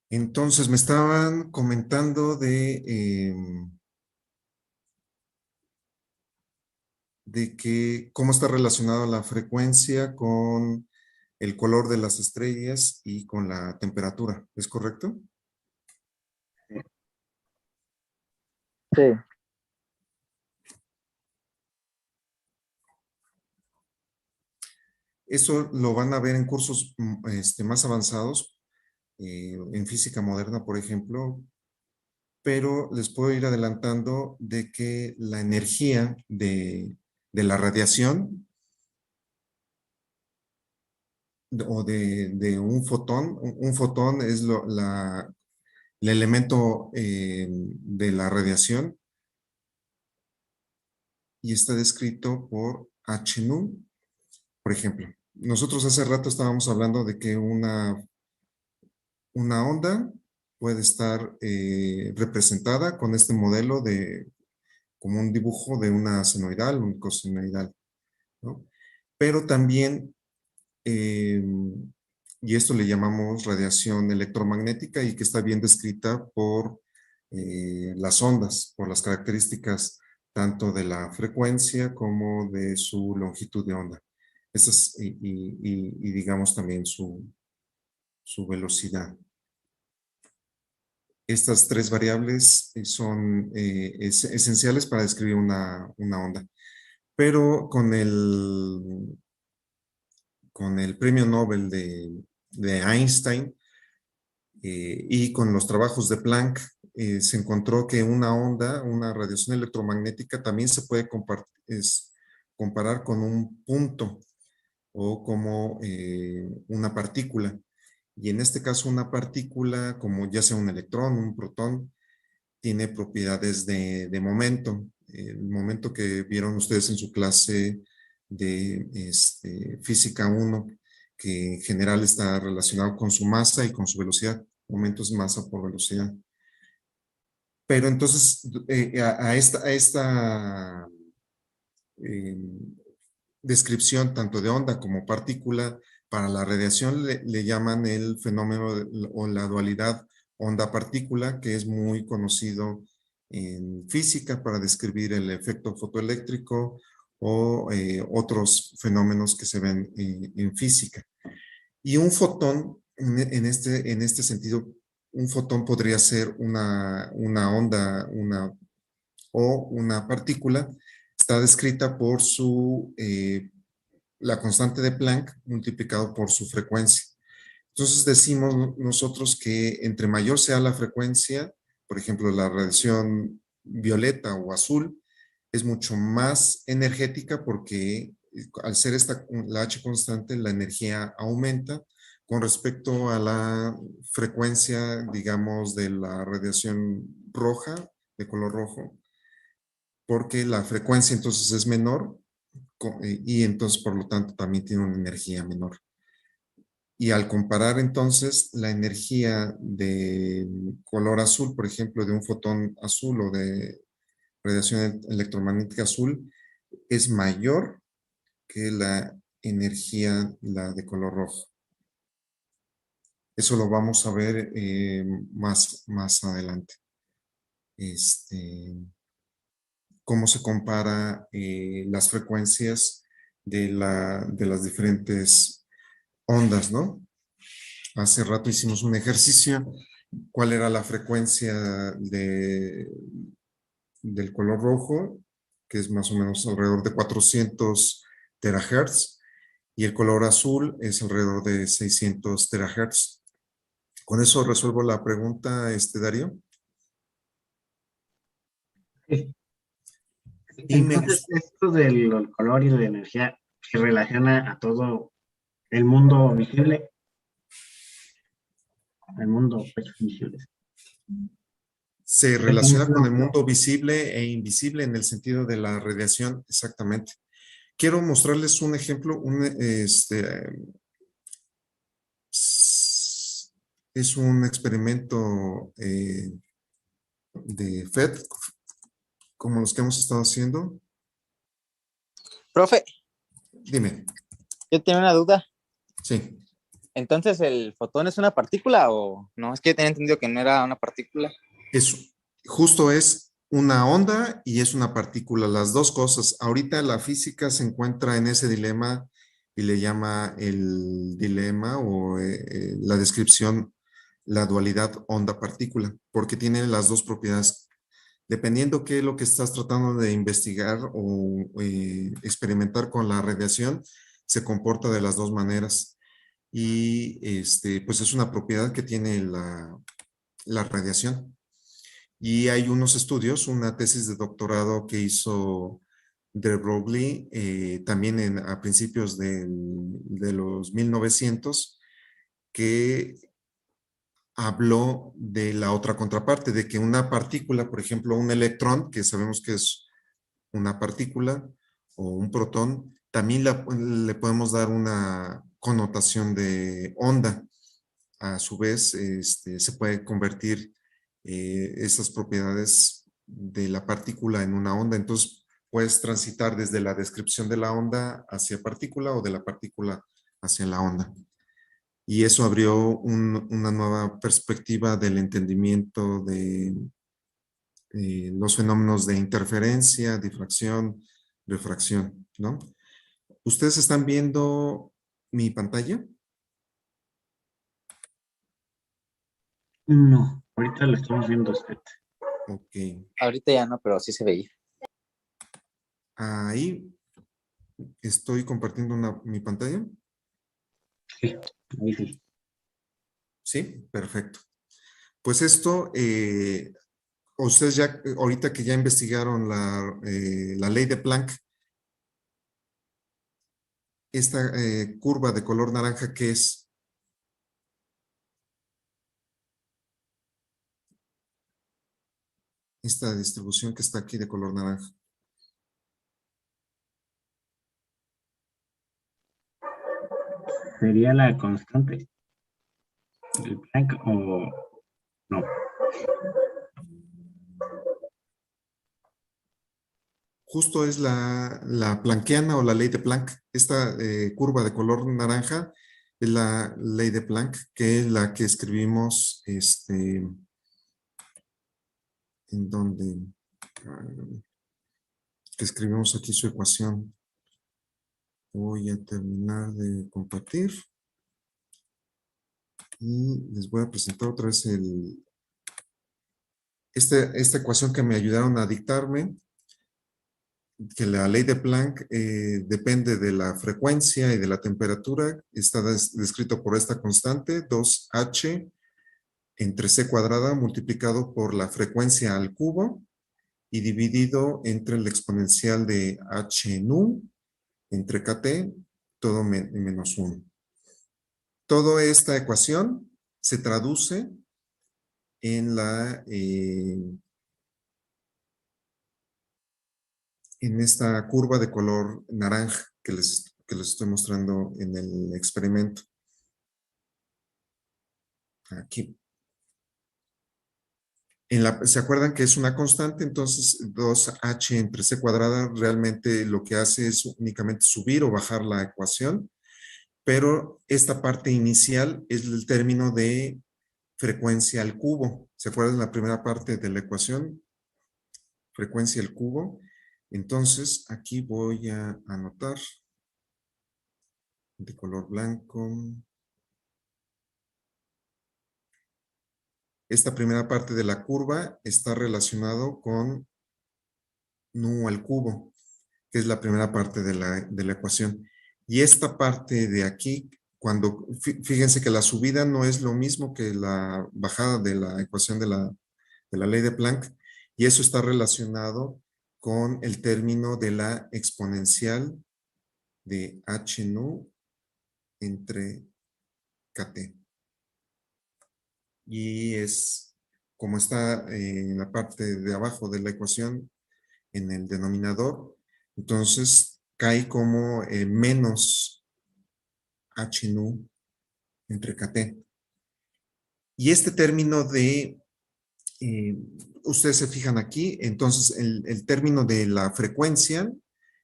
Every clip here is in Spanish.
Entonces, me estaban comentando de que cómo está relacionada la frecuencia con el color de las estrellas y con la temperatura. ¿Es correcto? Sí, Eso lo van a ver en cursos más avanzados, en física moderna, por ejemplo, pero les puedo ir adelantando de que la energía de la radiación o de un fotón es el elemento de la radiación y está descrito por H nu. Por ejemplo, nosotros hace rato estábamos hablando de que una onda puede estar representada con este modelo como un dibujo de una senoidal, un cosenoidal, ¿no? Pero también, y esto le llamamos radiación electromagnética y que está bien descrita por las ondas, por las características tanto de la frecuencia como de su longitud de onda. Esas, y digamos también su velocidad. Estas tres variables son esenciales para describir una onda. Pero con el premio Nobel de Einstein y con los trabajos de Planck, se encontró que una onda, una radiación electromagnética, también se puede comparar con un punto o como una partícula. Y en este caso, una partícula, como ya sea un electrón, un protón, tiene propiedades de momento. El momento que vieron ustedes en su clase de física 1, que en general está relacionado con su masa y con su velocidad. Momento es masa por velocidad. Pero entonces, a esta eh, descripción tanto de onda como partícula, para la radiación le llaman el fenómeno o la dualidad onda-partícula, que es muy conocido en física para describir el efecto fotoeléctrico o otros fenómenos que se ven en física. Y un fotón, en este sentido, un fotón podría ser una onda o una partícula. Está descrita por la constante de Planck multiplicado por su frecuencia. Entonces decimos nosotros que entre mayor sea la frecuencia, por ejemplo, la radiación violeta o azul, es mucho más energética porque al ser la H constante, la energía aumenta con respecto a la frecuencia, digamos, de la radiación roja, de color rojo, porque la frecuencia entonces es menor y entonces por lo tanto también tiene una energía menor. Y al comparar entonces la energía de color azul, por ejemplo, de un fotón azul o de radiación electromagnética azul, es mayor que la energía, la de color rojo. Eso lo vamos a ver más adelante. Cómo se compara las frecuencias de las diferentes ondas, ¿no? Hace rato hicimos un ejercicio. ¿Cuál era la frecuencia del color rojo? Que es más o menos alrededor de 400 terahertz. Y el color azul es alrededor de 600 terahertz. ¿Con eso resuelvo la pregunta, Darío? sí. Y me Entonces, esto del color y de la energía se relaciona a todo el mundo visible, el mundo pues, visible. se Por relaciona con el ejemplo, mundo visible e invisible en el sentido de la radiación, exactamente. Quiero mostrarles un ejemplo, es un experimento de FED, como los que hemos estado haciendo. Profe, Dime. yo tengo una duda. Sí, Entonces, ¿el fotón es una partícula o no? Es que yo tenía entendido que no era una partícula. justo es una onda y es una partícula, las dos cosas. Ahorita la física se encuentra en ese dilema y le llama el dilema o la descripción, la dualidad onda-partícula, porque tiene las dos propiedades. Dependiendo qué es lo que estás tratando de investigar o experimentar con la radiación, se comporta de las dos maneras. Y pues es una propiedad que tiene la radiación. Y hay unos estudios, una tesis de doctorado que hizo de Broglie también a principios de los 1900, que habló de la otra contraparte, de que una partícula, por ejemplo, un electrón, que sabemos que es una partícula, o un protón, también le podemos dar una connotación de onda. A su vez, se puede convertir esas propiedades de la partícula en una onda. Entonces, puedes transitar desde la descripción de la onda hacia partícula o de la partícula hacia la onda. Y eso abrió una nueva perspectiva del entendimiento de los fenómenos de interferencia, difracción, refracción, ¿no? ¿Ustedes están viendo mi pantalla? No, ahorita lo estamos viendo usted. Ok. Ahorita ya no, pero sí se veía. Ahí estoy compartiendo mi pantalla. Sí, ahí sí. Sí, perfecto. Pues esto, ustedes ya, ahorita que ya investigaron la ley de Planck, esta curva de color naranja, ¿qué es? Esta distribución que está aquí de color naranja. ¿Sería la constante del Planck o no? Justo es la planckiana o la ley de Planck. Esta curva de color naranja es la ley de Planck, que es la que escribimos, en donde, que escribimos aquí su ecuación. Voy a terminar de compartir y les voy a presentar otra vez esta ecuación que me ayudaron a dictarme, que la ley de Planck depende de la frecuencia y de la temperatura. Está descrito por esta constante, 2h entre c cuadrada multiplicado por la frecuencia al cubo y dividido entre el exponencial de h nu entre kt, todo menos 1. Toda esta ecuación se traduce en en esta curva de color naranja que les estoy mostrando en el experimento. Aquí. ¿Se acuerdan que es una constante? Entonces, 2h entre c cuadrada realmente lo que hace es únicamente subir o bajar la ecuación, pero esta parte inicial es el término de frecuencia al cubo. ¿Se acuerdan la primera parte de la ecuación? Frecuencia al cubo. Entonces, aquí voy a anotar de color blanco. Esta primera parte de la curva está relacionado con nu al cubo, que es la primera parte de la ecuación. Y esta parte de aquí, fíjense que la subida no es lo mismo que la bajada de la ecuación de la ley de Planck, y eso está relacionado con el término de la exponencial de h nu entre kt. Y es como está en la parte de abajo de la ecuación, en el denominador, entonces cae como menos h nu entre kt. Y este término eh, ustedes se fijan aquí, entonces el término de la frecuencia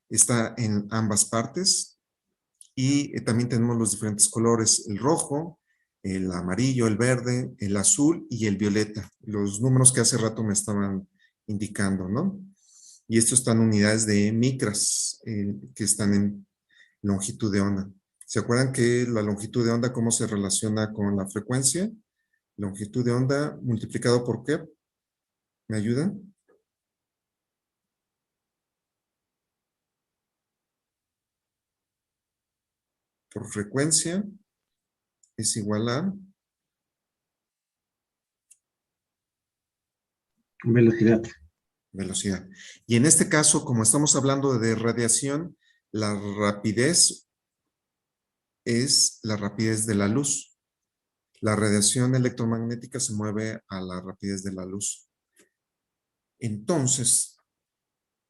está en ambas partes, Y también tenemos los diferentes colores, el rojo, el amarillo, el verde, el azul y el violeta. Los números que hace rato me estaban indicando, ¿no? Y estos están unidades de micras que están en longitud de onda. ¿Se acuerdan que la longitud de onda cómo se relaciona con la frecuencia? Longitud de onda multiplicado por ¿qué? ¿Me ayudan? Por frecuencia es igual a Velocidad. velocidad. Y en este caso, como estamos hablando de radiación, la rapidez es la rapidez de la luz. La radiación electromagnética se mueve a la rapidez de la luz. Entonces,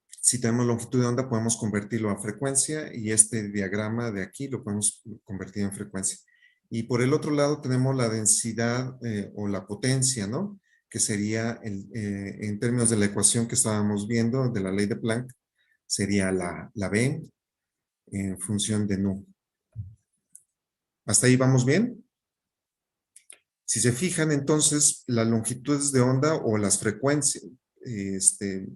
si tenemos longitud de onda, podemos convertirlo a frecuencia y este diagrama de aquí lo podemos convertir en frecuencia. Y por el otro lado tenemos la densidad o la potencia, ¿no? Que sería, en términos de la ecuación que estábamos viendo, de la ley de Planck, sería la B en función de nu. ¿Hasta ahí vamos bien? Si se fijan, entonces, las longitudes de onda o las frecuencias,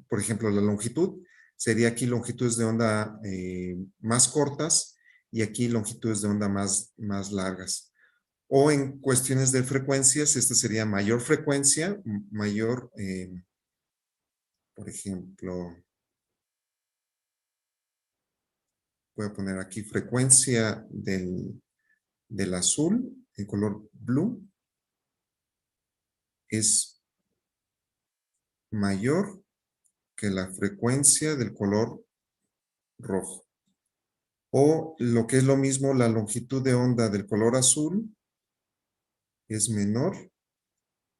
por ejemplo, la longitud, sería aquí longitudes de onda más cortas y aquí longitudes de onda más largas. O en cuestiones de frecuencias, esta sería mayor frecuencia, mayor, por ejemplo, voy a poner aquí frecuencia del azul, el color blue, es mayor que la frecuencia del color rojo. O lo que es lo mismo, la longitud de onda del color azul es menor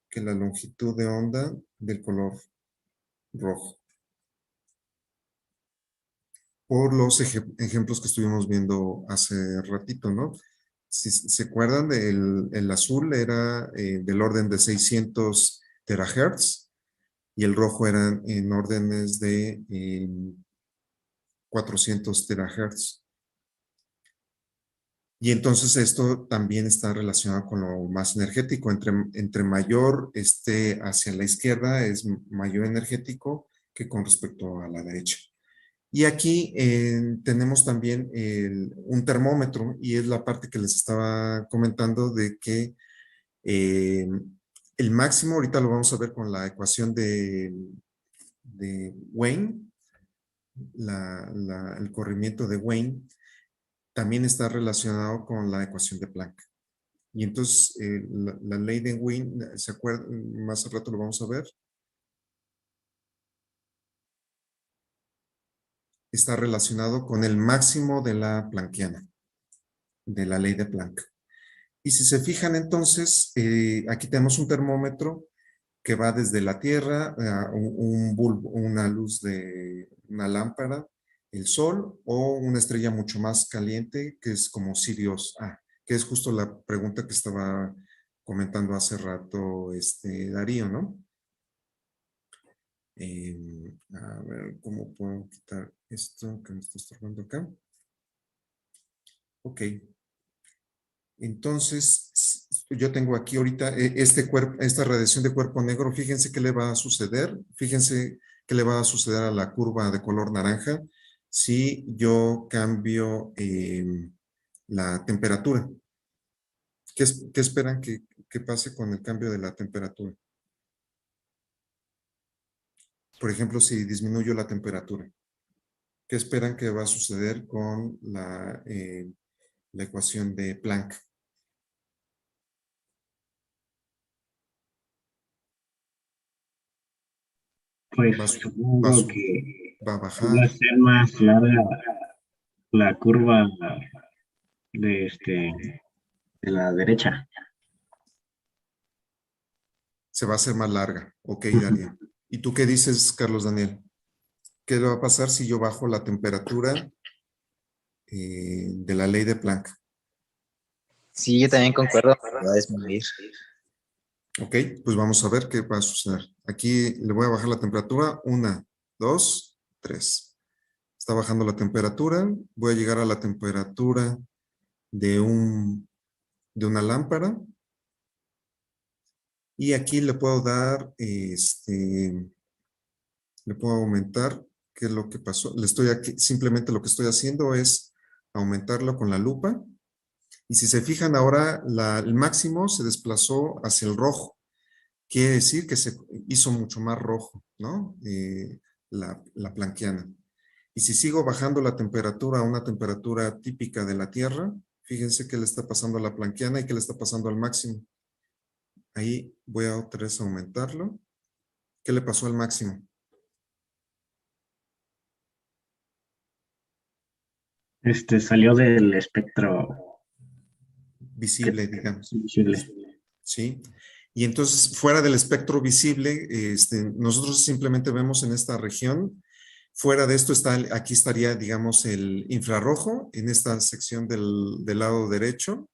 que la longitud de onda del color rojo. Por los ejemplos que estuvimos viendo hace ratito, ¿no? Si se acuerdan, el azul era del orden de 600 terahertz y el rojo eran en órdenes de 400 terahertz. Y entonces esto también está relacionado con lo más energético. Entre mayor esté hacia la izquierda es mayor energético que con respecto a la derecha. Y aquí tenemos también un termómetro y es la parte que les estaba comentando de que el máximo, ahorita lo vamos a ver con la ecuación de Wayne, el corrimiento de Wayne, también está relacionado con la ecuación de Planck. Y entonces la ley de Wayne, ¿se acuerdan? Más al rato lo vamos a ver. Está relacionado con el máximo de la planckiana, de la ley de Planck. Y si se fijan entonces, aquí tenemos un termómetro que va desde la Tierra a un bulbo, una luz de una lámpara, el Sol o una estrella mucho más caliente que es como Sirius A, que es justo la pregunta que estaba comentando hace rato Darío, ¿no? A ver, ¿cómo puedo quitar esto que me está estorbando acá? Ok. Entonces, yo tengo aquí ahorita esta radiación de cuerpo negro. Fíjense qué le va a suceder. Fíjense qué le va a suceder a la curva de color naranja si yo cambio la temperatura. ¿Qué esperan que pase con el cambio de la temperatura? Por ejemplo, si disminuyo la temperatura. ¿Qué esperan que va a suceder con la ecuación de Planck? Pues Va, supongo que va a va a bajar. ser más larga la curva de de la derecha. Se va a hacer más larga. Ok, Darío. ¿Y tú qué dices, Carlos Daniel? ¿Qué va a pasar si yo bajo la temperatura de la ley de Planck? Sí, yo también concuerdo. Va a disminuir. Ok, pues vamos a ver qué va a suceder. Aquí le voy a bajar la temperatura. 1, 2, 3. Está bajando la temperatura. Voy a llegar a la temperatura de una lámpara. Y aquí le puedo dar, le puedo aumentar, ¿qué es lo que pasó? Le estoy aquí, simplemente lo que estoy haciendo es aumentarlo con la lupa. Y si se fijan ahora, el máximo se desplazó hacia el rojo. Quiere decir que se hizo mucho más rojo, ¿no? La planquiana. Y si sigo bajando la temperatura a una temperatura típica de la Tierra, fíjense qué le está pasando a la planquiana y qué le está pasando al máximo. Ahí voy a otra vez aumentarlo. ¿Qué le pasó al máximo? Salió del espectro que Visible, digamos. visible. ¿Sí? Y entonces, fuera del espectro visible, nosotros simplemente vemos en esta región, fuera de esto está, aquí estaría, digamos, el infrarrojo, en esta sección del lado derecho,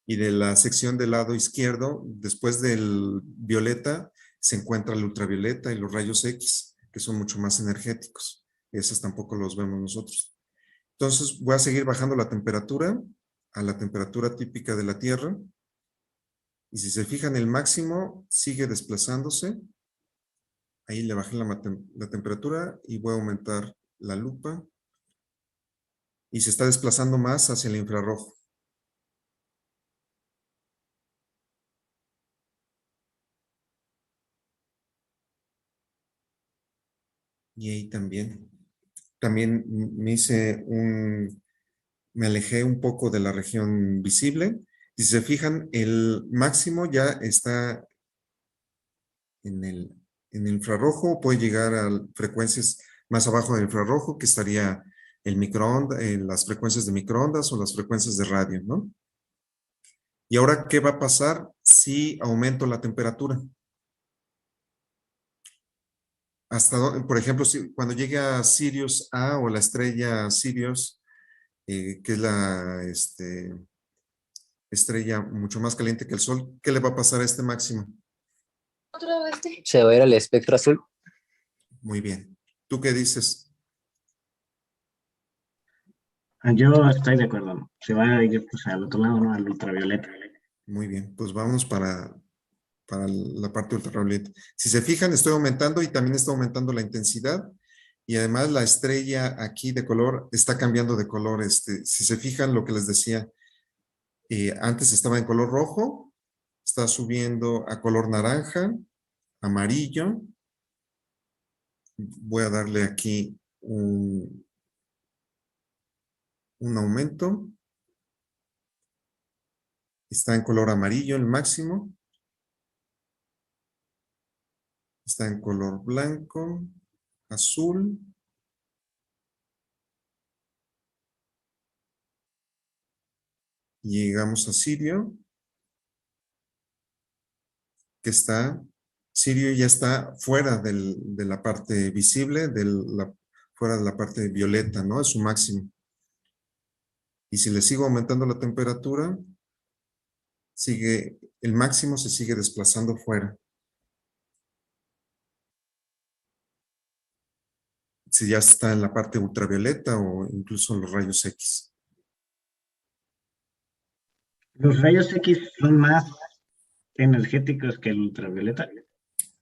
y de la sección del lado izquierdo, después del violeta, se encuentra el ultravioleta y los rayos X, que son mucho más energéticos. Esos tampoco los vemos nosotros. Entonces, voy a seguir bajando la temperatura a la temperatura típica de la Tierra. Y si se fijan, el máximo sigue desplazándose. Ahí le bajé la temperatura y voy a aumentar la lupa. Y se está desplazando más hacia el infrarrojo. Y ahí también. También me alejé un poco de la región visible. Si se fijan, el máximo ya está en el infrarrojo, puede llegar a frecuencias más abajo del infrarrojo, que estaría el microondas, las frecuencias de microondas o las frecuencias de radio, ¿no? Y ahora, ¿qué va a pasar si aumento la temperatura? Por ejemplo, cuando llegue a Sirius A o la estrella Sirius, que es la estrella mucho más caliente que el Sol, ¿qué le va a pasar a este máximo? Se va a ir al espectro azul. Muy bien. ¿Tú qué dices? Yo estoy de acuerdo, ¿no? Se va a ir pues, al otro lado, ¿no? Al ultravioleta. Muy bien, pues vámonos para la parte ultravioleta. Si se fijan, estoy aumentando y también está aumentando la intensidad. Y además la estrella aquí de color está cambiando de color. Si se fijan lo que les decía, antes estaba en color rojo, está subiendo a color naranja, amarillo. Voy a darle aquí un aumento. Está en color amarillo el máximo. Está en color blanco, azul. Y llegamos a Sirio, que Sirio ya está fuera de la parte visible, fuera de la parte violeta, ¿no? Es su máximo. Y si le sigo aumentando la temperatura, el máximo se sigue desplazando fuera. Si ya está en la parte ultravioleta o incluso en los rayos X. Los rayos X son más energéticos que el ultravioleta.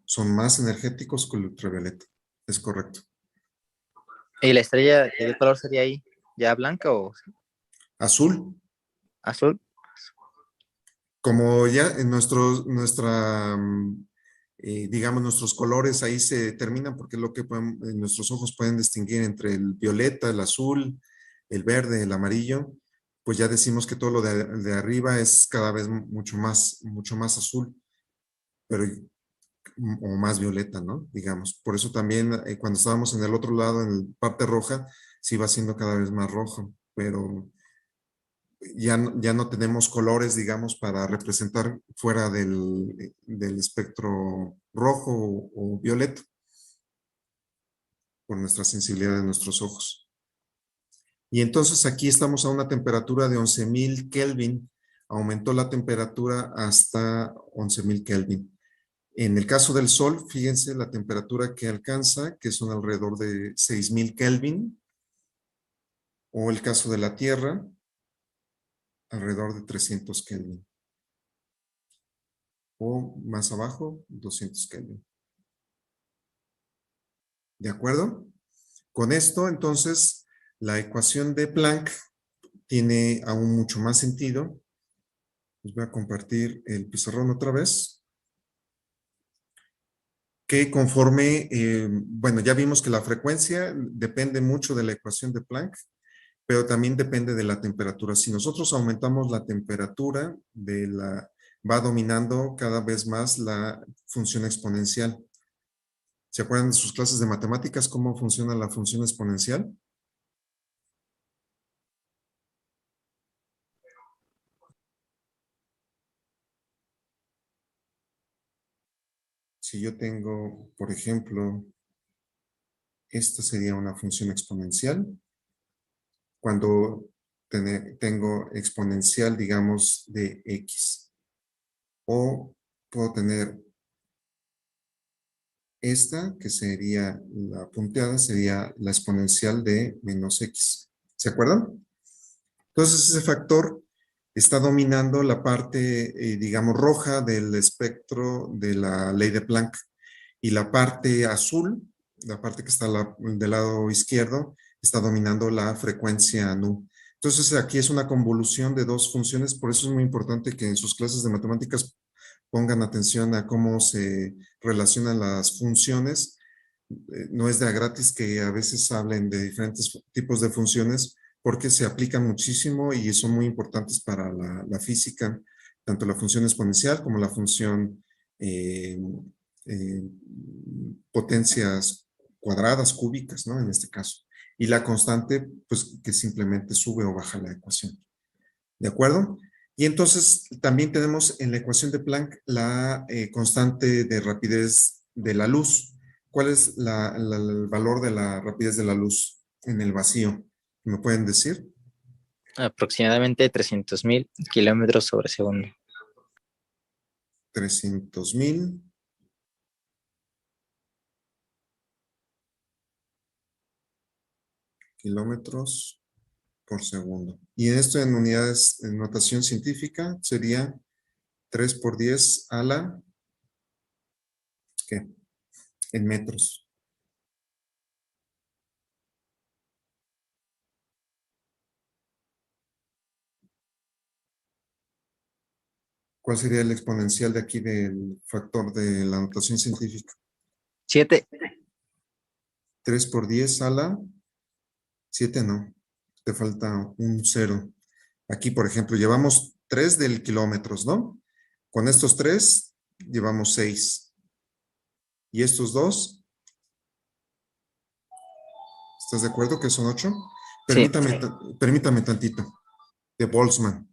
Son más energéticos que el ultravioleta. Es correcto. ¿Y la estrella de qué color sería ahí? ¿Ya blanca o Azul. azul? Como ya en digamos, nuestros colores ahí se determinan porque es lo que nuestros ojos pueden distinguir entre el violeta, el azul, el verde, el amarillo, pues ya decimos que todo lo de arriba es cada vez mucho más azul, pero o más violeta, ¿no? Digamos. Por eso también cuando estábamos en el otro lado, en la parte roja, sí va siendo cada vez más rojo, pero ya no tenemos colores, digamos, para representar fuera del espectro rojo o violeta por nuestra sensibilidad de nuestros ojos. Y entonces aquí estamos a una temperatura de 11,000 Kelvin. Aumentó la temperatura hasta 11,000 Kelvin. En el caso del Sol, fíjense la temperatura que alcanza, que son alrededor de 6,000 Kelvin. O el caso de la Tierra, alrededor de 300 Kelvin. O más abajo, 200 Kelvin. ¿De acuerdo? Con esto, entonces, la ecuación de Planck tiene aún mucho más sentido. Les voy a compartir el pizarrón otra vez. Que conforme, bueno, ya vimos que la frecuencia depende mucho de la ecuación de Planck, pero también depende de la temperatura. Si nosotros aumentamos la temperatura, va dominando cada vez más la función exponencial. ¿Se acuerdan de sus clases de matemáticas cómo funciona la función exponencial? Si yo tengo, por ejemplo, esta sería una función exponencial. Cuando tengo exponencial, digamos, de x. O puedo tener esta, que sería la punteada, sería la exponencial de menos x. ¿Se acuerdan? Entonces ese factor está dominando la parte, digamos, roja del espectro de la ley de Planck. Y la parte azul, la parte que está del lado izquierdo, está dominando la frecuencia nu. Entonces aquí es una convolución de dos funciones, por eso es muy importante que en sus clases de matemáticas pongan atención a cómo se relacionan las funciones. No es de a gratis que a veces hablen de diferentes tipos de funciones porque se aplican muchísimo y son muy importantes para la física, tanto la función exponencial como la función eh, potencias cuadradas, cúbicas, ¿no? En este caso. Y la constante, pues que simplemente sube o baja la ecuación. ¿De acuerdo? Y entonces también tenemos en la ecuación de Planck la constante de rapidez de la luz. ¿Cuál es el valor de la rapidez de la luz en el vacío? ¿Me pueden decir? Aproximadamente 300.000 kilómetros sobre segundo. 300.000 kilómetros por segundo. Y esto en unidades, en notación científica, sería 3 por 10 a la, ¿qué? En metros. ¿Cuál sería el exponencial de aquí del factor de la notación científica? 7. 3 por 10 a la 7 no. Te falta un 0. Aquí, por ejemplo, llevamos 3 del kilómetros, ¿no? Con estos 3 llevamos 6. Y estos 2, ¿estás de acuerdo que son 8? Sí. Permítame tantito. De Boltzmann.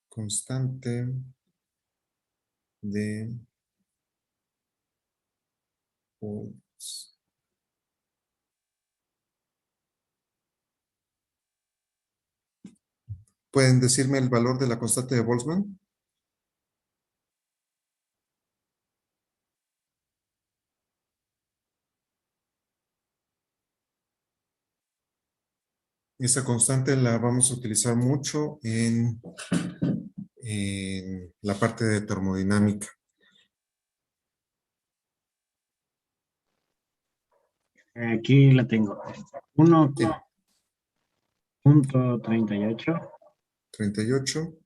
Constante de Boltzmann. ¿Pueden decirme el valor de la constante de Boltzmann? Esa constante la vamos a utilizar mucho en la parte de termodinámica. Aquí la tengo. 1.38 38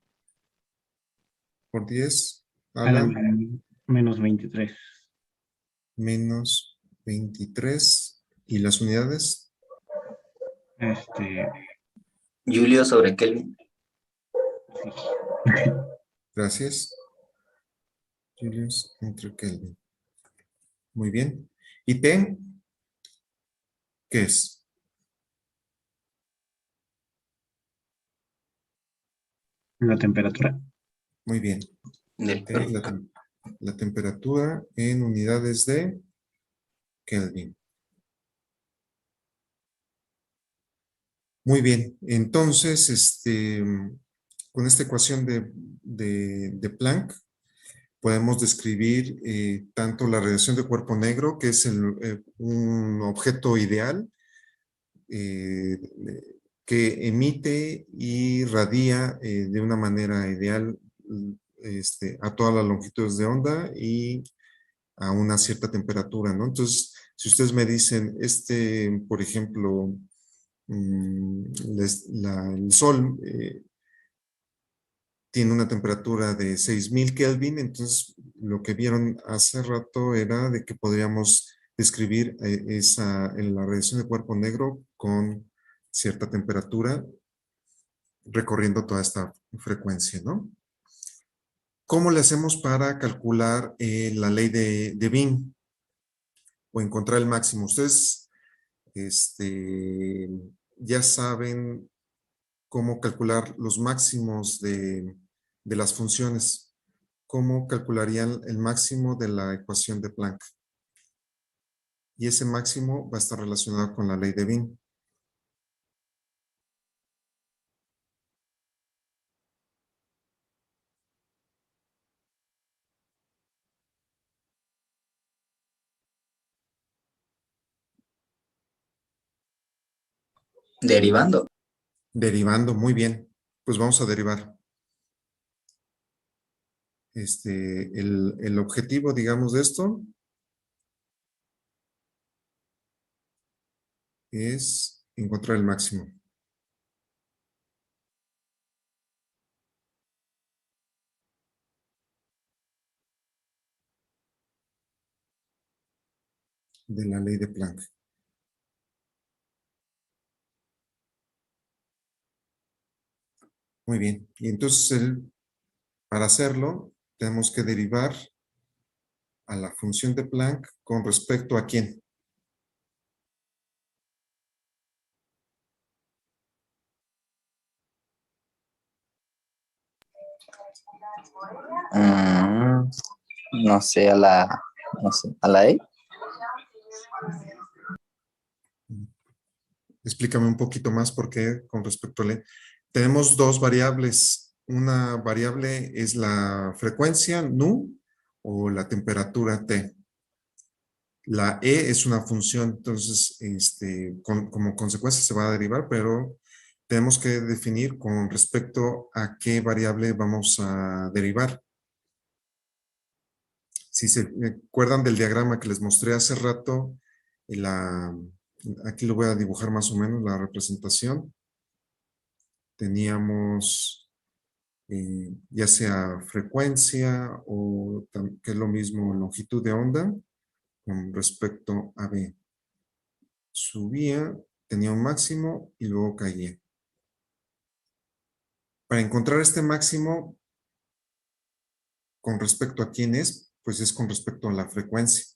por 10 a a la la menos 23. menos 23. ¿Y las unidades? Julio sobre Kelvin. Sí. Gracias. Julius entre Kelvin. Muy bien. ¿Y T? ¿Qué es? La temperatura. Muy bien. Del T, la temperatura en unidades de Kelvin. Muy bien. Entonces, con esta ecuación de Planck, podemos describir tanto la radiación de cuerpo negro, que es un objeto ideal eh, que emite y radia de una manera ideal a todas las longitudes de onda y a una cierta temperatura, ¿no? Entonces, si ustedes me dicen, por ejemplo, el Sol tiene una temperatura de 6000 Kelvin, entonces lo que vieron hace rato era de que podríamos describir en la radiación de cuerpo negro con cierta temperatura recorriendo toda esta frecuencia, ¿no? ¿Cómo le hacemos para calcular la ley de Wien o encontrar el máximo? Ustedes ya saben cómo calcular los máximos de las funciones. ¿Cómo calcularían el máximo de la ecuación de Planck? Y ese máximo va a estar relacionado con la ley de Wien. Derivando. Derivando, muy bien. Pues vamos a derivar. El objetivo, digamos, de esto es encontrar el máximo. De la ley de Planck. Muy bien. Y entonces, para hacerlo, tenemos que derivar a la función de Planck con respecto a quién. No sé, a la E. Explícame un poquito más por qué con respecto a la... Tenemos dos variables. Una variable es la frecuencia, nu, o la temperatura, T. La E es una función, entonces, como consecuencia se va a derivar, pero tenemos que definir con respecto a qué variable vamos a derivar. Si se acuerdan del diagrama que les mostré hace rato, aquí lo voy a dibujar más o menos, la representación. Teníamos ya sea frecuencia o que es lo mismo longitud de onda con respecto a B. Subía, tenía un máximo y luego caía. Para encontrar este máximo, ¿con respecto a quién es? Pues es con respecto a la frecuencia.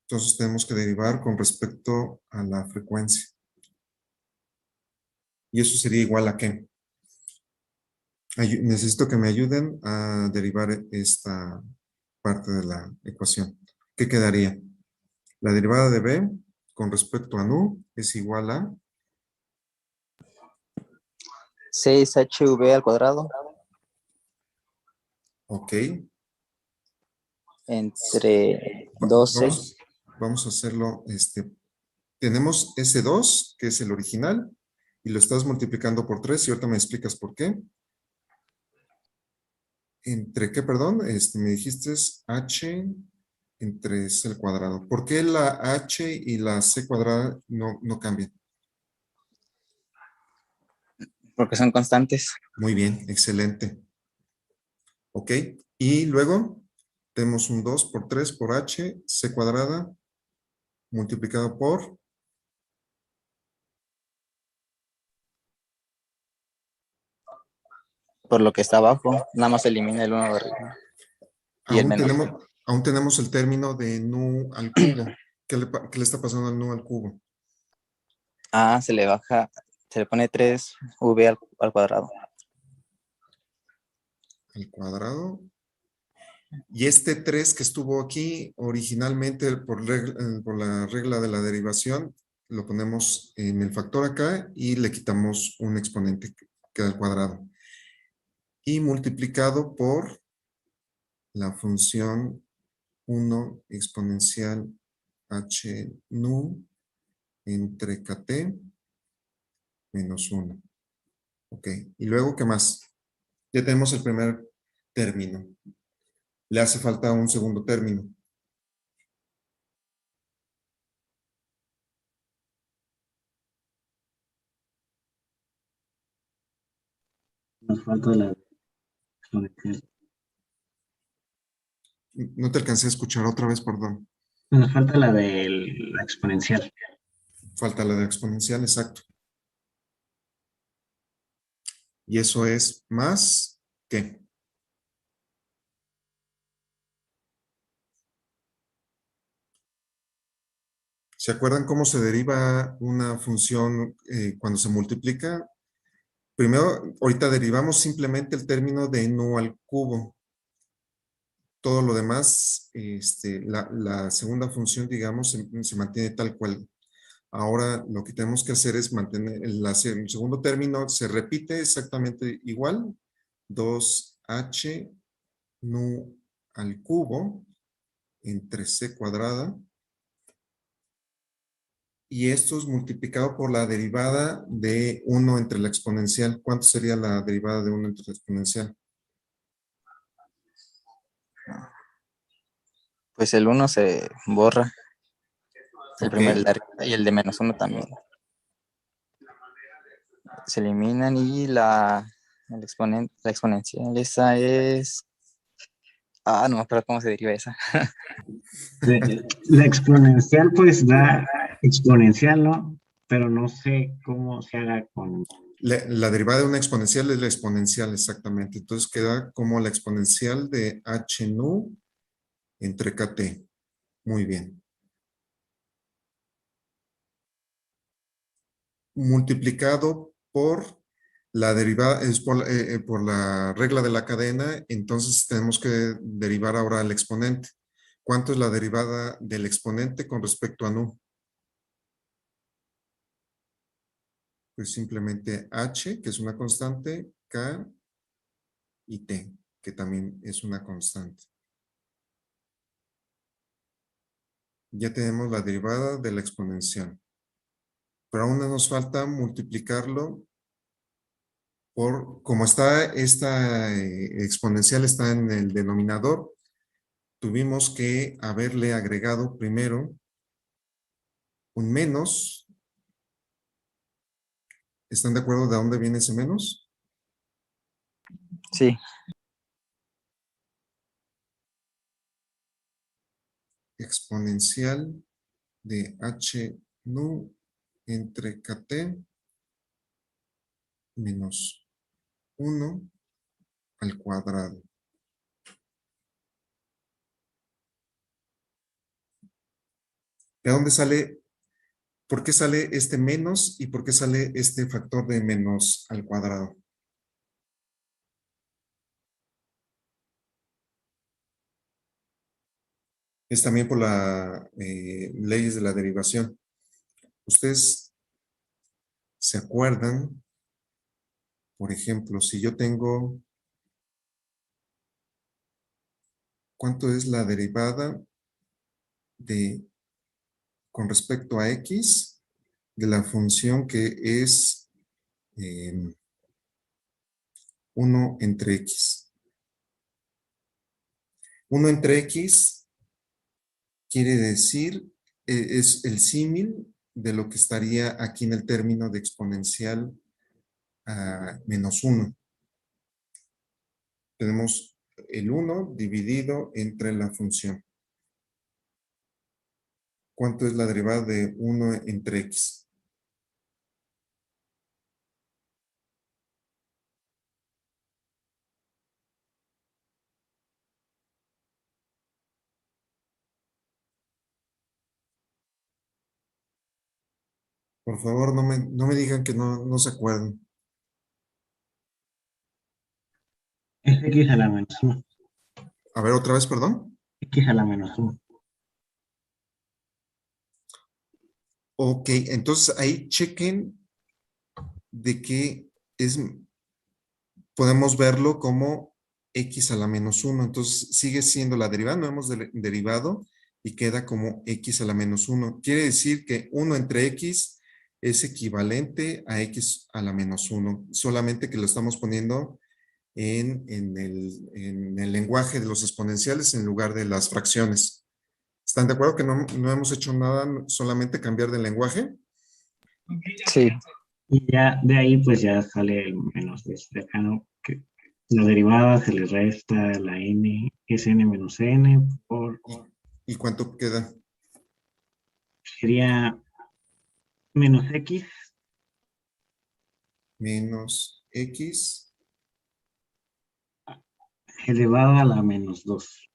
Entonces tenemos que derivar con respecto a la frecuencia. Y eso sería igual a ¿qué? Necesito que me ayuden a derivar esta parte de la ecuación. ¿Qué quedaría? La derivada de B con respecto a nu es igual a 6hv al cuadrado ok. entre 12. Vamos a hacerlo. Tenemos S2, que es el original, y lo estás multiplicando por 3, y ahorita me explicas por qué. ¿Entre qué, perdón? Me dijiste H entre C al cuadrado. ¿Por qué la H y la C cuadrada no cambian? Porque son constantes. Muy bien, excelente. Ok, y luego tenemos un 2 por 3 por H, C cuadrada, multiplicado por... Por lo que está abajo, nada más elimina el 1 de arriba. Y el menos. Aún tenemos el término de nu al cubo. ¿Qué le está pasando al nu al cubo? Se le baja, se le pone 3v al cuadrado. Al cuadrado. Y este 3 que estuvo aquí originalmente por la regla de la derivación, lo ponemos en el factor acá y le quitamos un exponente que queda al cuadrado. y multiplicado por la función 1 exponencial h nu entre kt menos 1. Ok, y luego, ¿qué más? Ya tenemos el primer término. Le hace falta un segundo término. Nos falta la exponencial. No te alcancé a escuchar otra vez, perdón. Nos falta la de la exponencial. Falta la de exponencial, exacto. Y eso es más que. ¿Se acuerdan cómo se deriva una función cuando se multiplica? Primero, ahorita derivamos simplemente el término de nu al cubo. Todo lo demás, la segunda función, digamos, se mantiene tal cual. Ahora lo que tenemos que hacer es mantener el segundo término, se repite exactamente igual. 2h nu al cubo entre c cuadrada. Y esto es multiplicado por la derivada de 1 entre la exponencial. ¿Cuánto sería la derivada de 1 entre la exponencial? Pues el 1 se borra, el Ok. primer y el de menos 1 también. Se eliminan y el exponente, la exponencial, esa es... Ah, no me acuerdo cómo se deriva esa. La exponencial pues da exponencial, ¿no? Pero no sé cómo se haga con... La derivada de una exponencial es la exponencial, exactamente. Entonces queda como la exponencial de h nu entre kt. Muy bien. Multiplicado por la derivada, es por la regla de la cadena, entonces tenemos que derivar ahora el exponente. ¿Cuánto es la derivada del exponente con respecto a nu? Pues simplemente h, que es una constante, k y t, que también es una constante. Ya tenemos la derivada de la exponencial. Pero aún nos falta multiplicarlo por, como está esta exponencial está en el denominador, tuvimos que haberle agregado primero un menos. ¿Están de acuerdo de dónde viene ese menos? Sí, Exponencial de h nu entre kt menos 1 al cuadrado. ¿De dónde sale? ¿Por qué sale este menos y por qué sale este factor de menos al cuadrado? Es también por las leyes de la derivación. Ustedes se acuerdan, por ejemplo, si yo tengo, ¿cuánto es la derivada de, con respecto a x, de la función que es 1 entre x? 1 entre x quiere decir, es el símil de lo que estaría aquí en el término de exponencial a menos 1. Tenemos el 1 dividido entre la función. ¿Cuánto es la derivada de 1 entre x? Por favor, no me digan que no se acuerdan. Es x a la menos 1. A ver, otra vez, perdón. X a la menos 1. Ok, entonces ahí chequen de que es podemos verlo como x a la menos 1. Entonces sigue siendo la derivada, no hemos derivado y queda como x a la menos 1. Quiere decir que 1 entre x es equivalente a x a la menos 1, solamente que lo estamos poniendo en el lenguaje de los exponenciales en lugar de las fracciones. ¿Están de acuerdo que no hemos hecho nada, solamente cambiar de lenguaje? Sí, Y ya de ahí pues ya sale el menos de acá, ¿no? Que la derivada se le resta la n, es n menos n por, ¿Y cuánto queda? sería menos x Menos x. elevado a la menos 2.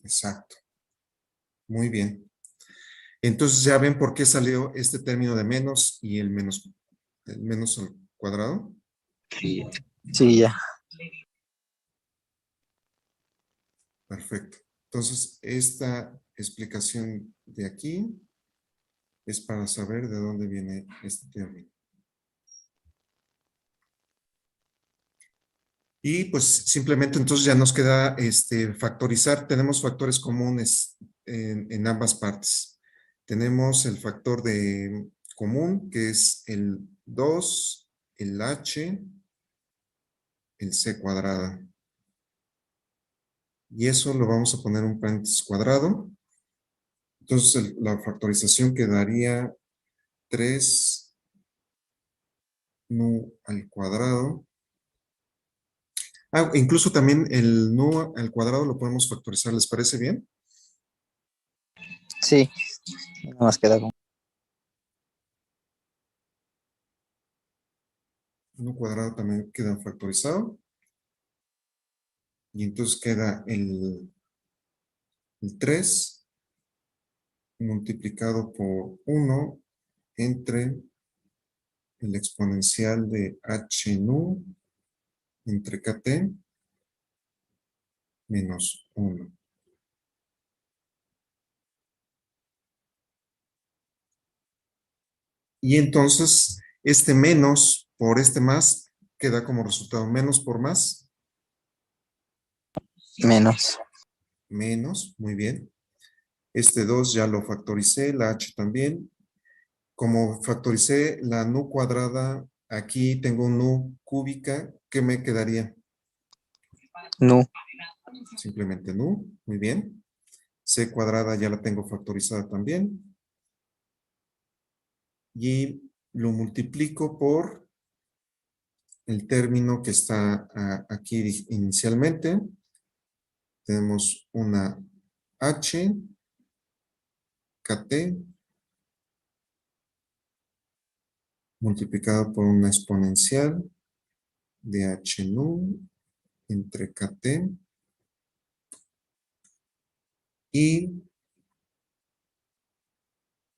Exacto. Muy bien. Entonces ya ven por qué salió este término de menos y el menos al cuadrado. Sí, sí, ya. Perfecto. Entonces, esta explicación de aquí es para saber de dónde viene este término. Y pues simplemente entonces ya nos queda factorizar. Tenemos factores comunes en ambas partes. Tenemos el factor de común, que es el 2, el h, el c cuadrada. Y eso lo vamos a poner un paréntesis cuadrado. Entonces la factorización quedaría 3 nu al cuadrado. Incluso también el nu al cuadrado lo podemos factorizar. ¿Les parece bien? Sí, nada más queda como. Nu cuadrado también queda factorizado. Y entonces queda el 3 multiplicado por 1 entre el exponencial de h nu entre kt menos 1. Y entonces este menos por este más queda como resultado menos por más. Menos. Menos, muy bien. Este 2 ya lo factoricé, la h también. Como factoricé la nu cuadrada, aquí tengo nu cúbica, ¿qué me quedaría? Nu. Simplemente nu, muy bien. C cuadrada ya la tengo factorizada también. Y lo multiplico por el término que está aquí inicialmente. Tenemos una h, kt, multiplicado por una exponencial de h nu entre kt. Y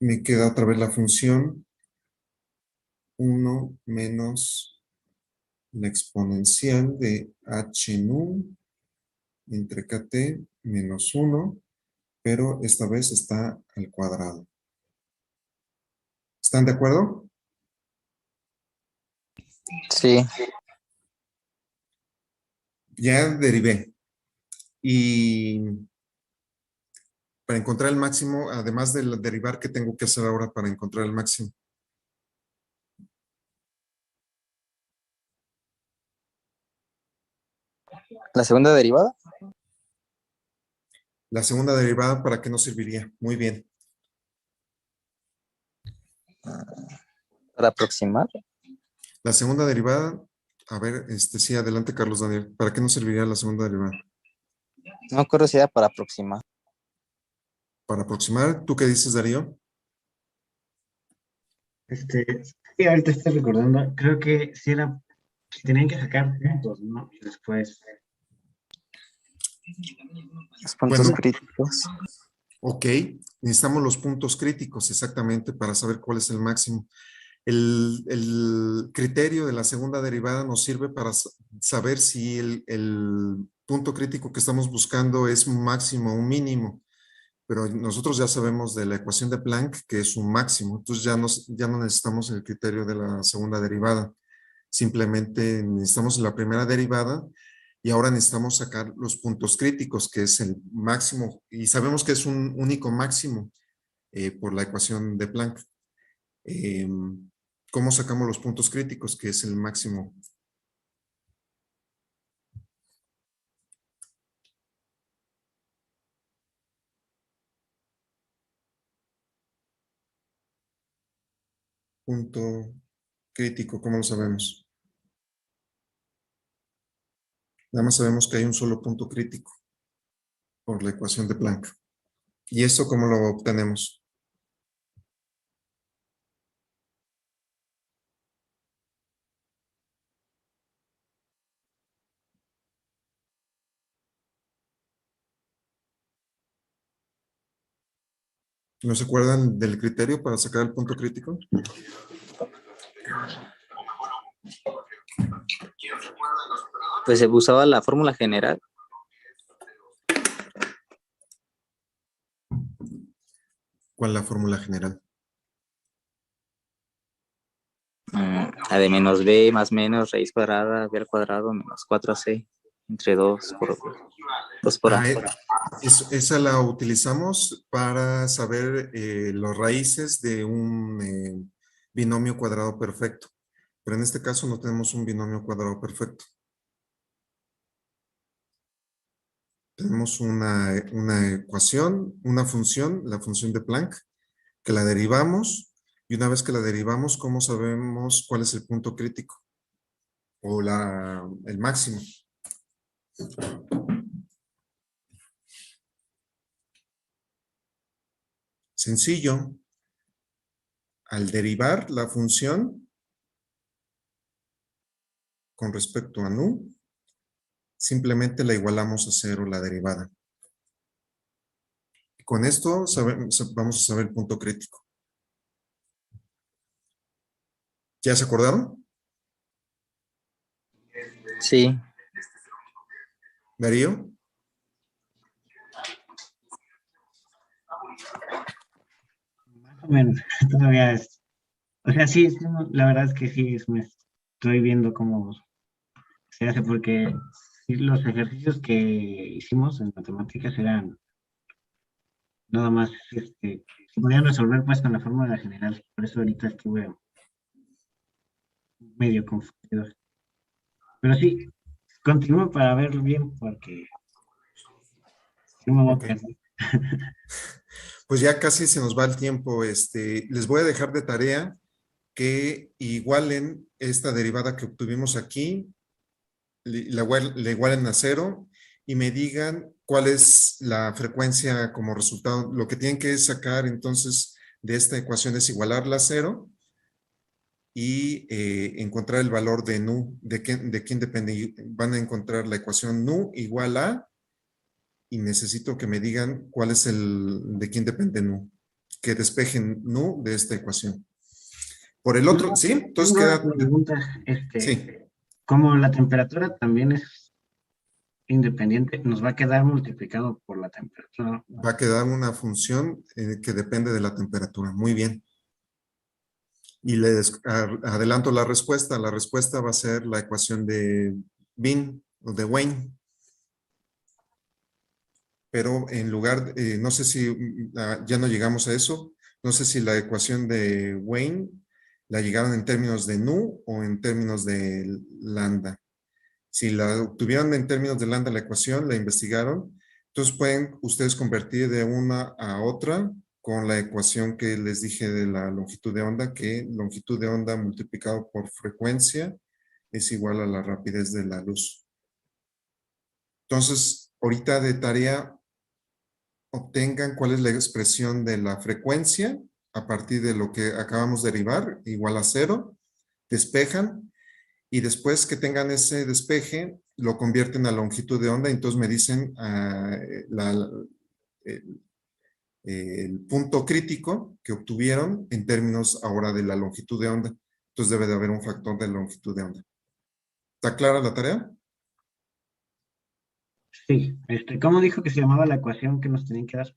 me queda otra vez la función 1 menos la exponencial de h nu entre kt menos 1, pero esta vez está al cuadrado. ¿Están de acuerdo? Sí, Ya derivé. Y para encontrar el máximo, además de derivar, ¿qué tengo que hacer ahora para encontrar el máximo? la segunda derivada La segunda derivada, ¿para qué nos serviría? Muy bien. para aproximar. La segunda derivada, a ver, sí, adelante Carlos Daniel. ¿Para qué nos serviría la segunda derivada? No me acuerdo si era para aproximar. Para aproximar, ¿tú qué dices, Darío? Sí, ahorita estoy recordando, creo que sí era, que tenían que sacar puntos, ¿no? Y después, Los puntos Bueno, críticos. ok, necesitamos los puntos críticos exactamente para saber cuál es el máximo. El criterio de la segunda derivada nos sirve para saber si el punto crítico que estamos buscando es un máximo o un mínimo, pero nosotros ya sabemos de la ecuación de Planck que es un máximo, entonces ya no necesitamos el criterio de la segunda derivada. Simplemente necesitamos la primera derivada y ahora necesitamos sacar los puntos críticos, que es el máximo, y sabemos que es un único máximo por la ecuación de Planck. ¿Cómo sacamos los puntos críticos, que es el máximo? Punto crítico, ¿cómo lo sabemos? Nada más sabemos que hay un solo punto crítico por la ecuación de Planck. ¿Y esto cómo lo obtenemos? ¿No se acuerdan del criterio para sacar el punto crítico? Pues se usaba la fórmula general. ¿Cuál es la fórmula general? A de menos b más menos raíz cuadrada b al cuadrado menos 4c entre 2 por a. Esa la utilizamos para saber las raíces de un binomio cuadrado perfecto. Pero en este caso no tenemos un binomio cuadrado perfecto. Tenemos una ecuación, una función, la función de Planck, que la derivamos, y una vez que la derivamos, ¿cómo sabemos cuál es el punto crítico? O el máximo. Sencillo. Al derivar la función con respecto a nu, simplemente la igualamos a cero la derivada. Con esto vamos a saber el punto crítico. ¿Ya se acordaron? Sí. ¿Darío? Más o menos, todavía es. O sea, sí, la verdad es que sí, me estoy viendo cómo se hace, porque sí, los ejercicios que hicimos en matemáticas eran nada más, se podían resolver pues con la fórmula general, por eso ahorita estuve medio confundido. Pero sí, continúo para ver bien, porque no me voy a Ok. perder. Pues ya casi se nos va el tiempo. Les voy a dejar de tarea que igualen esta derivada que obtuvimos aquí, le igualen a cero y me digan cuál es la frecuencia como resultado. Lo que tienen que sacar entonces de esta ecuación es igualarla a cero y encontrar el valor de nu, de quién depende. Van a encontrar la ecuación nu igual a, y necesito que me digan cuál es de quién depende nu, que despejen nu de esta ecuación. Por el otro, ¿sí? Entonces Tengo una queda, pregunta, sí, como la temperatura también es independiente, nos va a quedar multiplicado por la temperatura. va a quedar una función que depende de la temperatura. Muy bien. Y les adelanto la respuesta. La respuesta va a ser la ecuación de Bin o de Wayne. Pero en lugar, no sé si ya no llegamos a eso. No sé si la ecuación de Wayne la llegaron en términos de nu o en términos de lambda. Si la obtuvieron en términos de lambda la ecuación, la investigaron, entonces pueden ustedes convertir de una a otra con la ecuación que les dije de la longitud de onda, que longitud de onda multiplicado por frecuencia es igual a la rapidez de la luz. Entonces, ahorita de tarea, obtengan cuál es la expresión de la frecuencia a partir de lo que acabamos de derivar, igual a cero, despejan, y después que tengan ese despeje, lo convierten a longitud de onda, entonces me dicen el punto crítico que obtuvieron en términos ahora de la longitud de onda. Entonces debe de haber un factor de longitud de onda. ¿Está clara la tarea? Sí, ¿cómo dijo que se llamaba la ecuación que nos tenían que dar?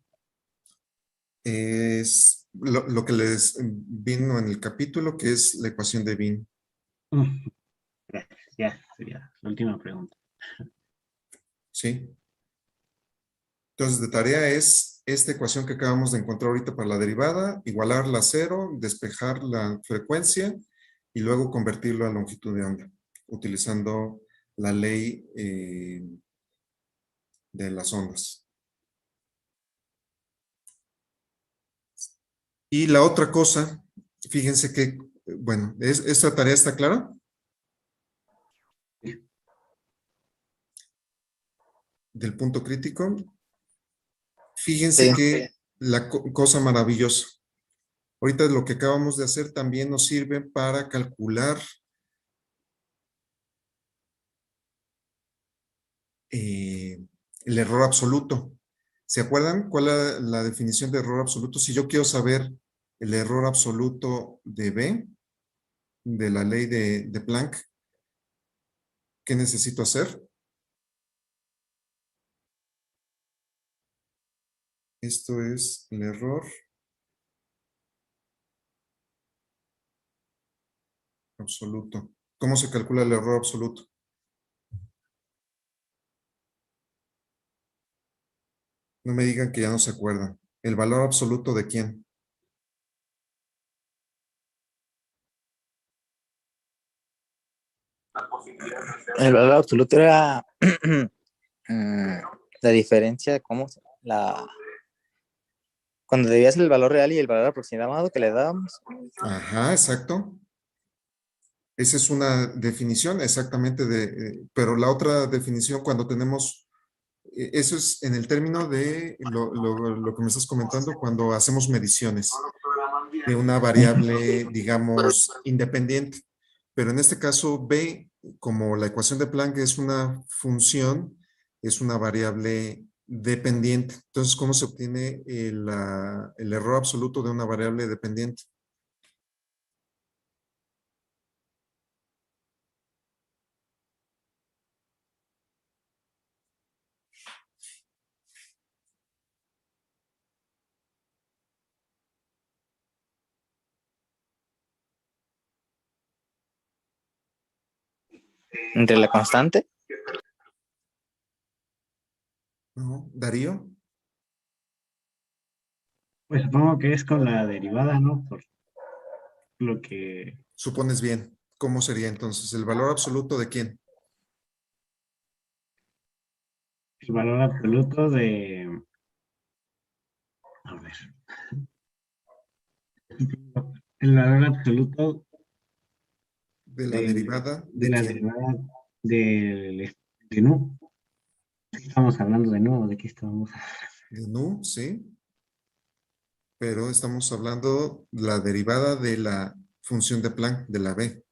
Es lo que les vino en el capítulo, que es la ecuación de Wien. Gracias. Ya, sería la última pregunta. ¿Sí? Entonces, de tarea es esta ecuación que acabamos de encontrar ahorita para la derivada, igualarla a cero, despejar la frecuencia y luego convertirlo a longitud de onda, utilizando la ley de las ondas. Y la otra cosa, fíjense que, bueno, ¿esta tarea está clara? Del punto crítico. Fíjense Sí. que la cosa maravillosa. Ahorita lo que acabamos de hacer también nos sirve para calcular el error absoluto. ¿Se acuerdan cuál es la definición de error absoluto? Si yo quiero saber el error absoluto de B, de la ley de Planck, ¿qué necesito hacer? Esto es el error absoluto. ¿Cómo se calcula el error absoluto? No me digan que ya no se acuerdan. ¿El valor absoluto de quién? El valor absoluto era la diferencia, cuando debías el valor real y el valor aproximado que le dábamos. Ajá, exacto. Esa es una definición exactamente pero la otra definición cuando tenemos, eso es en el término de lo que me estás comentando, cuando hacemos mediciones de una variable, digamos, independiente. Pero en este caso, B, como la ecuación de Planck es una función, es una variable dependiente. Entonces, ¿cómo se obtiene el error absoluto de una variable dependiente? Entre la constante. ¿No? ¿Darío? Pues supongo que es con la derivada, ¿no? Por lo que Supones bien. ¿Cómo sería entonces? ¿El valor absoluto de quién? el valor absoluto de, a ver, el valor absoluto ¿De la derivada de de la quién? derivada de nu. Estamos hablando de nu, ¿de qué estamos? De nu, sí. Pero estamos hablando la derivada de la función de Planck, de la B.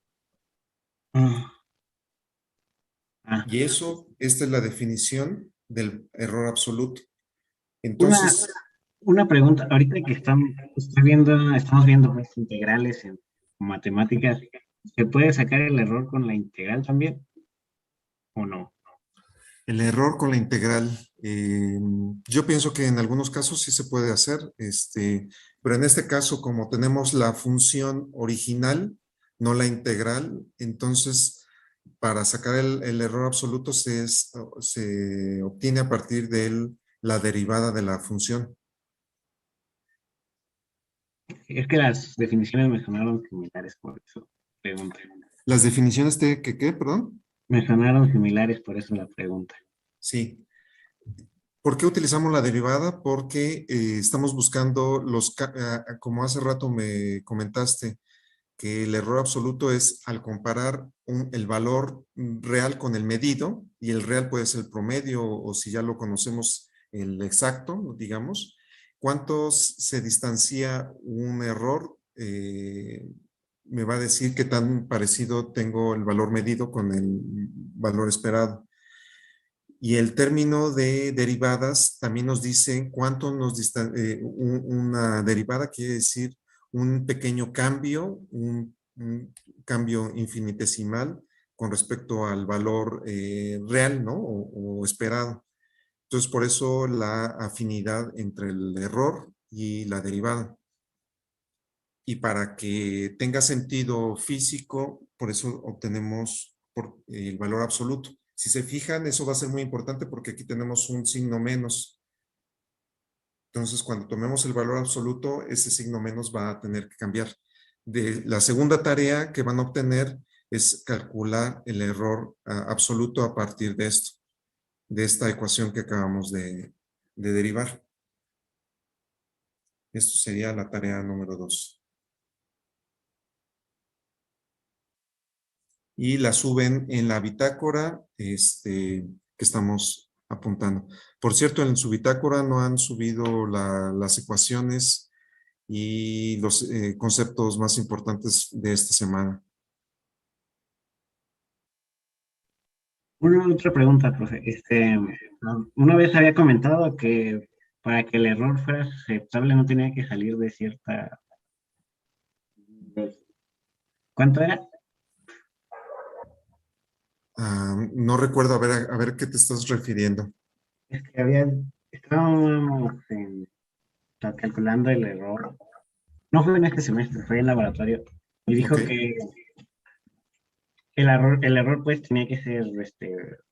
Ah, ah. Y eso, esta es la definición del error absoluto. Una, Entonces, una pregunta, ahorita que estamos viendo pues, integrales en matemáticas, ¿se puede sacar el error con la integral también o no? el error con la integral, yo pienso que en algunos casos sí se puede hacer, pero en este caso, como tenemos la función original, no la integral, entonces para sacar el error absoluto se obtiene a partir de la derivada de la función. Es que las definiciones me sonaron similares, por eso pregunto. Las definiciones de ¿qué, perdón? Me sonaron similares, por eso la pregunta. Sí. ¿Por qué utilizamos la derivada? Porque estamos buscando como hace rato me comentaste, que el error absoluto es al comparar el valor real con el medido, y el real puede ser el promedio, o si ya lo conocemos, el exacto, digamos. ¿Cuánto se distancia un error? Me va a decir qué tan parecido tengo el valor medido con el valor esperado. Y el término de derivadas también nos dice cuánto una derivada quiere decir un pequeño cambio, un cambio infinitesimal con respecto al valor real, ¿no? O esperado. Entonces, por eso la afinidad entre el error y la derivada. Y para que tenga sentido físico, por eso obtenemos por el valor absoluto. Si se fijan, eso va a ser muy importante porque aquí tenemos un signo menos. Entonces, cuando tomemos el valor absoluto, ese signo menos va a tener que cambiar. La segunda tarea que van a obtener es calcular el error absoluto a partir de esto, de esta ecuación que acabamos de derivar. Esto sería la tarea número 2. Y la suben en la bitácora que estamos apuntando. Por cierto, en su bitácora no han subido las ecuaciones y los conceptos más importantes de esta semana. Una otra pregunta, profe. Una vez había comentado que para que el error fuera aceptable no tenía que salir de cierta... ¿Cuánto era? No recuerdo, a ver qué te estás refiriendo. Es que estábamos calculando el error. No fue en este semestre, fue en laboratorio. Y dijo Ok. que el error pues tenía que ser,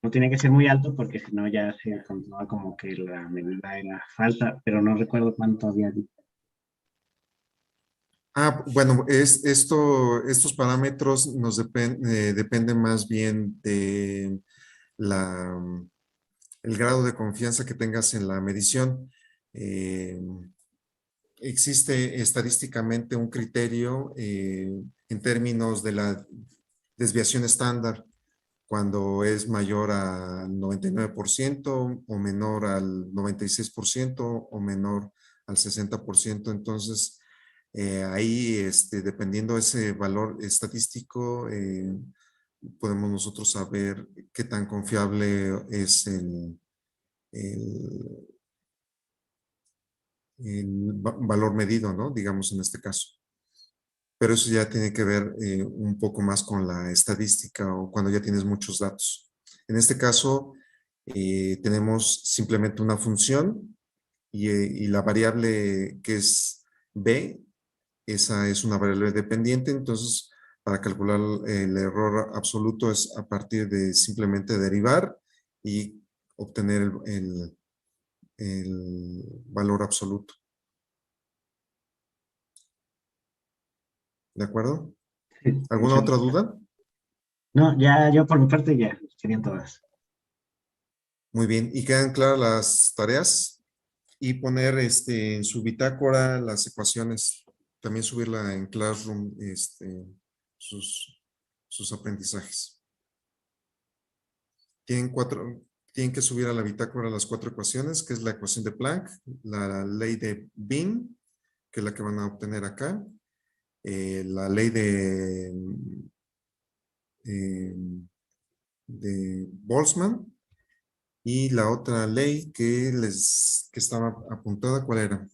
no tenía que ser muy alto porque si no ya se comprobaba como que la medida era falsa, pero no recuerdo cuánto había dicho. Bueno, estos parámetros dependen más bien de el grado de confianza que tengas en la medición. Existe estadísticamente un criterio en términos de la desviación estándar cuando es mayor al 99% o menor al 96% o menor al 60%. Entonces, ahí, dependiendo de ese valor estadístico, podemos nosotros saber qué tan confiable es el, valor medido, ¿no? Digamos en este caso. Pero eso ya tiene que ver un poco más con la estadística o cuando ya tienes muchos datos. En este caso, tenemos simplemente una función y la variable que es b, esa es una variable dependiente. Entonces, para calcular el error absoluto es a partir de simplemente derivar y obtener el valor absoluto. ¿De acuerdo? Sí, ¿Alguna muchas otra gracias. duda? No, ya yo por mi parte ya, serían todas. Muy bien. ¿Y quedan claras las tareas? Y poner en su bitácora las ecuaciones. También subirla en Classroom, sus aprendizajes. Tienen que subir a la bitácora las 4 ecuaciones, que es la ecuación de Planck, la ley de Beam, que es la que van a obtener acá, la ley eh, de Boltzmann y la otra ley que estaba apuntada, ¿cuál era?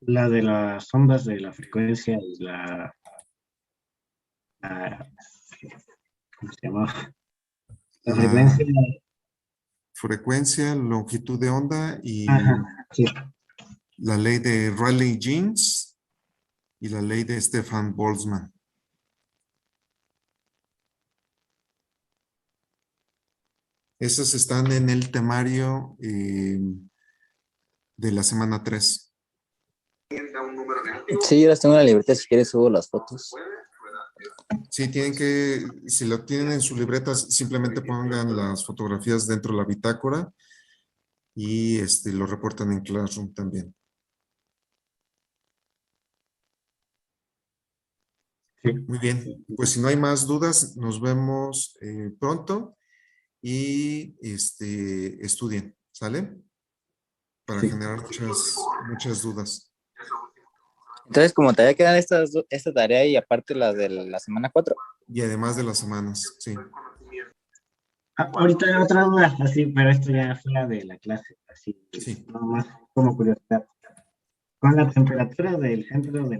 La de las ondas de la frecuencia y ¿cómo se llama? La La frecuencia. frecuencia, longitud de onda y Ajá, sí. la ley de Rayleigh-Jeans y la ley de Stefan Boltzmann. Esas están en el temario de la semana 3. Sí, yo las tengo en la libreta, si quieres subo las fotos. Sí, si lo tienen en su libreta, simplemente pongan las fotografías dentro de la bitácora y lo reportan en Classroom también. Sí. Muy bien, pues si no hay más dudas, nos vemos pronto y estudien, ¿sale? Para Sí. generar muchas dudas. Entonces, como todavía quedan esta tarea y aparte las de la semana 4. Y además de las semanas, sí. Ahorita otra duda, así, pero esto ya fuera de la clase, así, Sí. nada más como curiosidad. Con la temperatura del centro de la